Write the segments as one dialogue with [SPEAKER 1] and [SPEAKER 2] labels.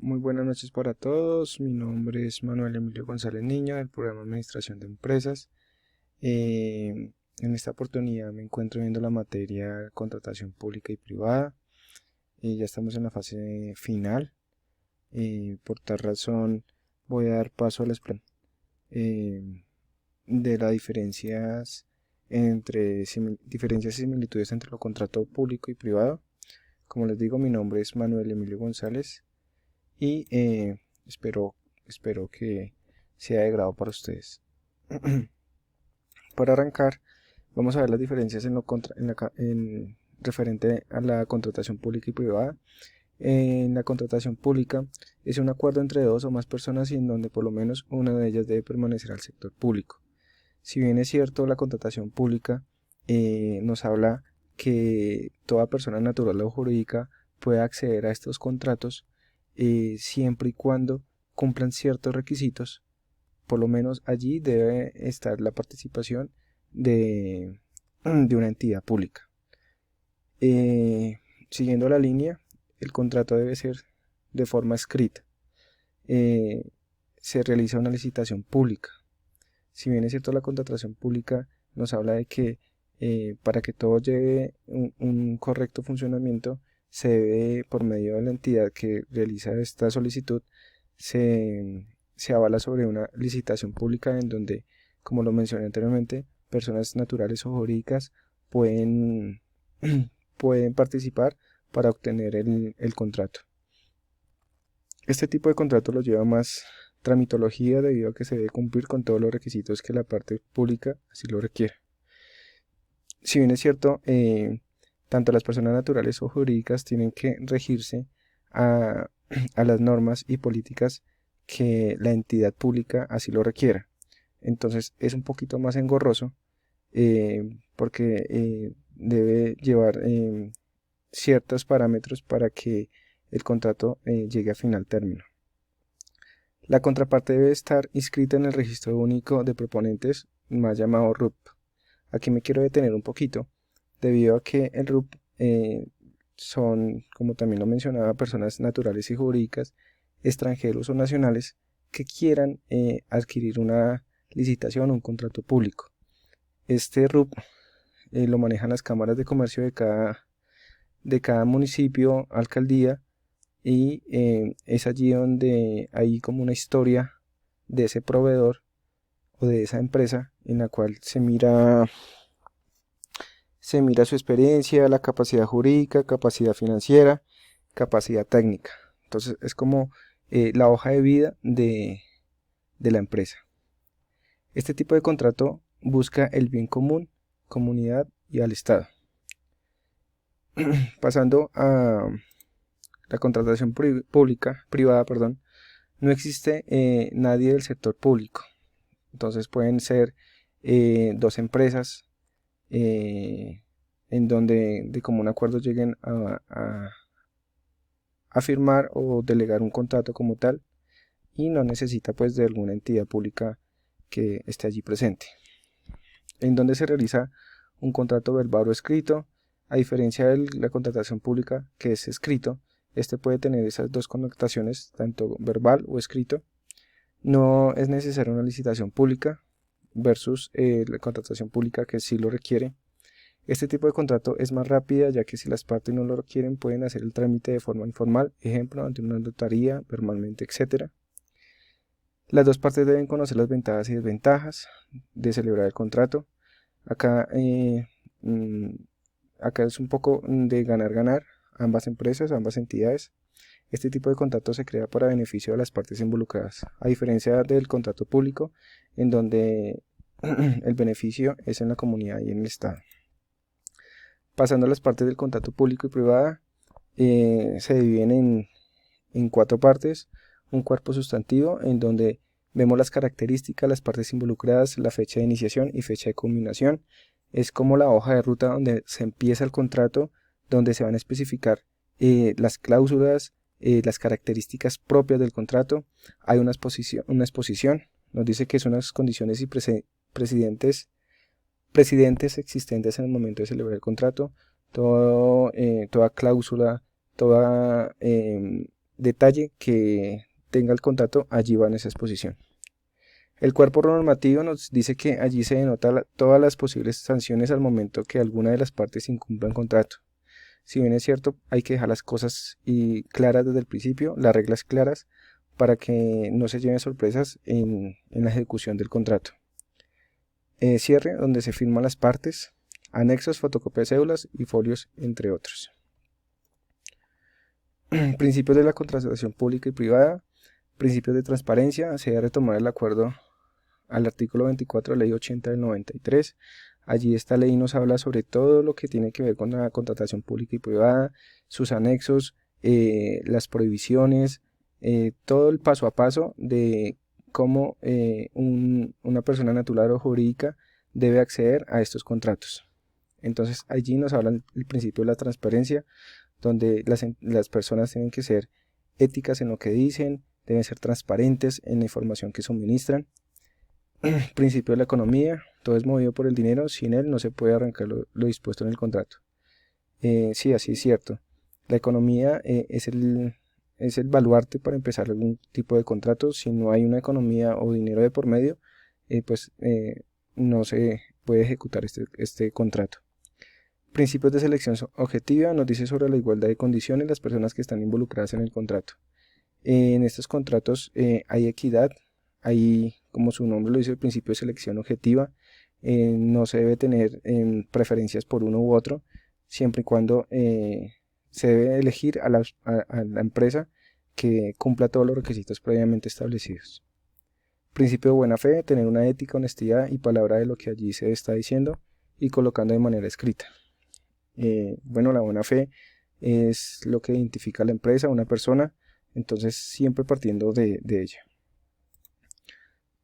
[SPEAKER 1] Muy buenas noches para todos. Mi nombre es Manuel Emilio González Niño del programa Administración de Empresas. En esta oportunidad me encuentro viendo la materia contratación pública y privada. Ya estamos en la fase final. Por tal razón voy a dar paso a la explicación de las diferencias y similitudes entre lo contrato público y privado. Como les digo, mi nombre es Manuel Emilio González y espero que sea de grado para ustedes. Para arrancar, vamos a ver las diferencias en referente a la contratación pública y privada. En la contratación pública es un acuerdo entre dos o más personas y en donde por lo menos una de ellas debe permanecer al sector público. Si bien es cierto, la contratación pública nos habla que toda persona natural o jurídica puede acceder a estos contratos siempre y cuando cumplan ciertos requisitos. Por lo menos allí debe estar la participación de una entidad pública. Siguiendo la línea, el contrato debe ser de forma escrita. Se realiza una licitación pública. Si bien es cierto, la contratación pública nos habla de que para que todo lleve un correcto funcionamiento, se debe, por medio de la entidad que realiza esta solicitud, se avala sobre una licitación pública en donde, como lo mencioné anteriormente, personas naturales o jurídicas pueden, pueden participar para obtener el contrato. Este tipo de contrato lo lleva más tramitología debido a que se debe cumplir con todos los requisitos que la parte pública así lo requiere. Si bien es cierto, tanto las personas naturales o jurídicas tienen que regirse a, a las normas y políticas que la entidad pública así lo requiera. Entonces es un poquito más engorroso porque debe llevar ciertos parámetros para que el contrato llegue a final término. La contraparte debe estar inscrita en el registro único de proponentes, más llamado RUP. Aquí me quiero detener un poquito, debido a que el RUP son, como también lo mencionaba, personas naturales y jurídicas, extranjeros o nacionales que quieran adquirir una licitación o un contrato público. Este RUP lo manejan las cámaras de comercio de cada municipio, alcaldía, y es allí donde hay como una historia de ese proveedor o de esa empresa en la cual se mira su experiencia, la capacidad jurídica, capacidad financiera, capacidad técnica. Entonces es como la hoja de vida de la empresa. Este tipo de contrato busca el bien común, comunidad y al Estado. Pasando a la contratación privada, perdón, no existe nadie del sector público. Entonces pueden ser dos empresas en donde de común acuerdo lleguen a firmar o delegar un contrato como tal y no necesita pues de alguna entidad pública que esté allí presente. En donde se realiza un contrato verbal o escrito, a diferencia de la contratación pública que es escrito, este puede tener esas dos connotaciones, tanto verbal o escrito. No es necesaria una licitación pública versus la contratación pública que sí lo requiere. Este tipo de contrato es más rápida, ya que si las partes no lo requieren pueden hacer el trámite de forma informal, ejemplo, ante una notaría, verbalmente, etc. Las dos partes deben conocer las ventajas y desventajas de celebrar el contrato. Acá, acá es un poco de ganar-ganar, ambas empresas, ambas entidades. Este tipo de contrato se crea para beneficio de las partes involucradas, a diferencia del contrato público, en donde el beneficio es en la comunidad y en el Estado. Pasando a las partes del contrato público y privada, se dividen en cuatro partes. Un cuerpo sustantivo, en donde vemos las características, las partes involucradas, la fecha de iniciación y fecha de culminación. Es como la hoja de ruta donde se empieza el contrato, donde se van a especificar las cláusulas, las características propias del contrato. Hay una exposición, nos dice que son las condiciones y precedentes existentes en el momento de celebrar el contrato, toda cláusula, toda detalle que tenga el contrato, allí va en esa exposición. El cuerpo normativo nos dice que allí se denota todas las posibles sanciones al momento que alguna de las partes incumpla un contrato. Si bien es cierto, hay que dejar las cosas claras desde el principio, las reglas claras, para que no se lleven sorpresas en la ejecución del contrato. Cierre, donde se firman las partes, anexos, fotocopias de cédulas y folios, entre otros. Principios de la contratación pública y privada. Principios de transparencia. Se debe retomar el acuerdo al artículo 24 de la Ley 80 del 93. Allí esta ley nos habla sobre todo lo que tiene que ver con la contratación pública y privada, sus anexos, las prohibiciones, todo el paso a paso de cómo una persona natural o jurídica debe acceder a estos contratos. Entonces allí nos hablan el principio de la transparencia, donde las personas tienen que ser éticas en lo que dicen, deben ser transparentes en la información que suministran. Principio de la economía, todo es movido por el dinero, sin él no se puede arrancar lo dispuesto en el contrato. Sí, así es cierto. La economía es el baluarte para empezar algún tipo de contrato. Si no hay una economía o dinero de por medio, no se puede ejecutar este contrato. Principios de selección objetiva nos dice sobre la igualdad de condiciones las personas que están involucradas en el contrato. En estos contratos hay equidad, hay, como su nombre lo dice, el principio de selección objetiva. No se debe tener preferencias por uno u otro, siempre y cuando se debe elegir a la empresa que cumpla todos los requisitos previamente establecidos. Principio de buena fe, tener una ética, honestidad y palabra de lo que allí se está diciendo y colocando de manera escrita. Bueno, la buena fe es lo que identifica a la empresa, una persona, entonces siempre partiendo de ella.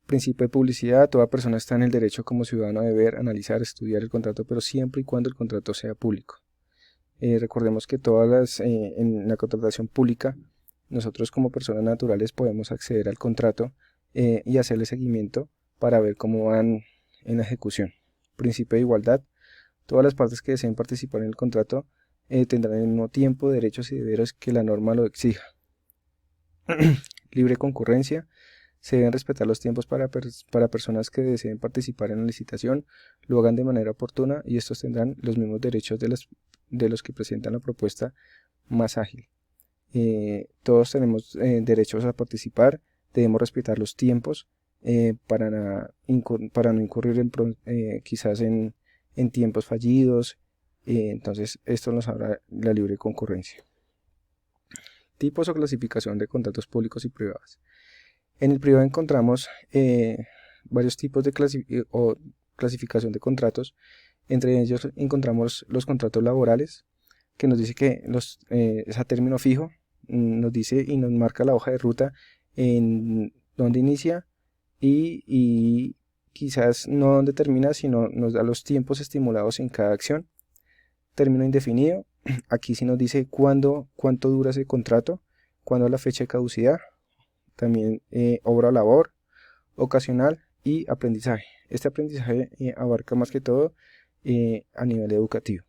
[SPEAKER 1] Principio de publicidad, toda persona está en el derecho como ciudadano de ver, analizar, estudiar el contrato, pero siempre y cuando el contrato sea público. Recordemos que en la contratación pública, nosotros como personas naturales podemos acceder al contrato y hacerle seguimiento para ver cómo van en la ejecución. Principio de igualdad, todas las partes que deseen participar en el contrato tendrán el mismo tiempo, derechos y deberes que la norma lo exija. Libre concurrencia, se deben respetar los tiempos para personas que deseen participar en la licitación, lo hagan de manera oportuna y estos tendrán los mismos derechos de los que presentan la propuesta más ágil. Todos tenemos derechos a participar, debemos respetar los tiempos para no incurrir quizás en tiempos fallidos. Entonces esto nos habla de la libre concurrencia. Tipos o clasificación de contratos públicos y privados. En el privado encontramos varios tipos de clasificación de contratos. Entre ellos encontramos los contratos laborales, que nos dice que es a término fijo, nos dice y nos marca la hoja de ruta en donde inicia y quizás no donde termina, sino nos da los tiempos estimulados en cada acción. Término indefinido, aquí sí nos dice cuánto dura ese contrato, cuándo es la fecha de caducidad. También obra o labor, ocasional y aprendizaje. Este aprendizaje abarca más que todo a nivel educativo.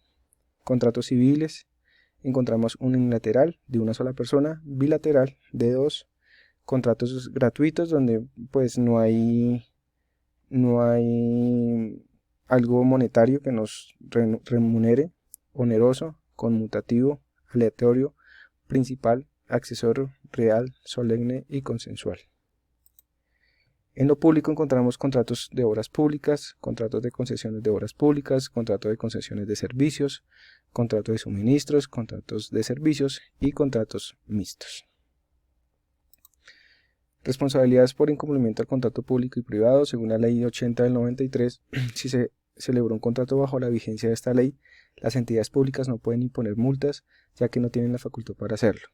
[SPEAKER 1] Contratos civiles, encontramos unilateral de una sola persona, bilateral de dos, contratos gratuitos donde pues no hay algo monetario que nos remunere, oneroso, conmutativo, aleatorio, principal, accesorio, real, solemne y consensual. En lo público encontramos contratos de obras públicas, contratos de concesiones de obras públicas, contratos de concesiones de servicios, contratos de suministros, contratos de servicios y contratos mixtos. Responsabilidades por incumplimiento del contrato público y privado. Según la Ley 80 del 93, si se celebró un contrato bajo la vigencia de esta ley, las entidades públicas no pueden imponer multas, ya que no tienen la facultad para hacerlo.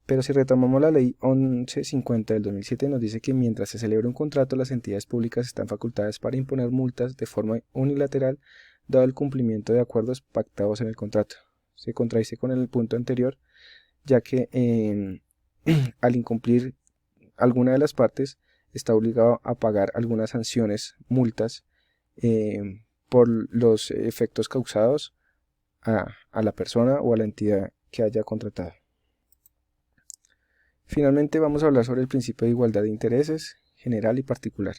[SPEAKER 1] Pero si retomamos la Ley 1150 del 2007, nos dice que mientras se celebre un contrato, las entidades públicas están facultadas para imponer multas de forma unilateral, dado el cumplimiento de acuerdos pactados en el contrato. Se contradice con el punto anterior, ya que al incumplir alguna de las partes está obligado a pagar algunas sanciones, multas, por los efectos causados a la persona o a la entidad que haya contratado. Finalmente vamos a hablar sobre el principio de igualdad de intereses, general y particular.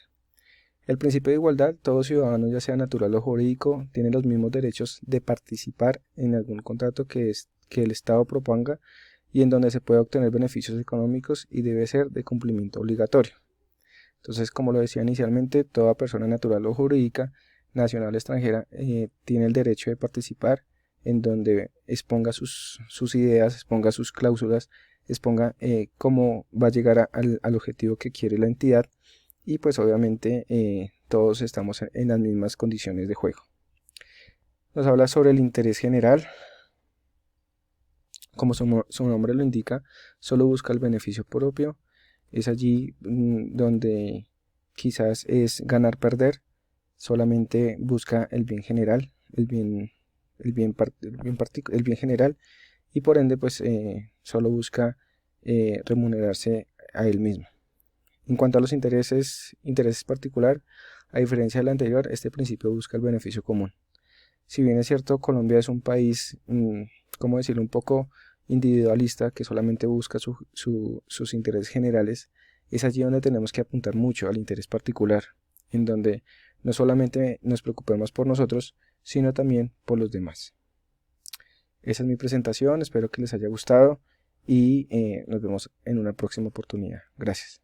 [SPEAKER 1] El principio de igualdad, todo ciudadano, ya sea natural o jurídico, tiene los mismos derechos de participar en algún contrato que el Estado proponga y en donde se pueda obtener beneficios económicos y debe ser de cumplimiento obligatorio. Entonces, como lo decía inicialmente, toda persona natural o jurídica, nacional o extranjera, tiene el derecho de participar en donde exponga sus ideas, exponga sus cláusulas, exponga cómo va a llegar al objetivo que quiere la entidad y pues obviamente todos estamos en las mismas condiciones de juego. Nos habla sobre el interés general. Como su nombre lo indica, solo busca el beneficio propio. Es allí donde quizás es ganar-perder, solamente busca el bien general, el bien general, y por ende pues solo busca remunerarse a él mismo. En cuanto a los intereses particular, a diferencia del anterior, este principio busca el beneficio común. Si bien es cierto, Colombia es un país, ¿cómo decirlo?, un poco individualista, que solamente busca sus intereses generales, es allí donde tenemos que apuntar mucho al interés particular, en donde no solamente nos preocupemos por nosotros, sino también por los demás. Esa es mi presentación, espero que les haya gustado y nos vemos en una próxima oportunidad. Gracias.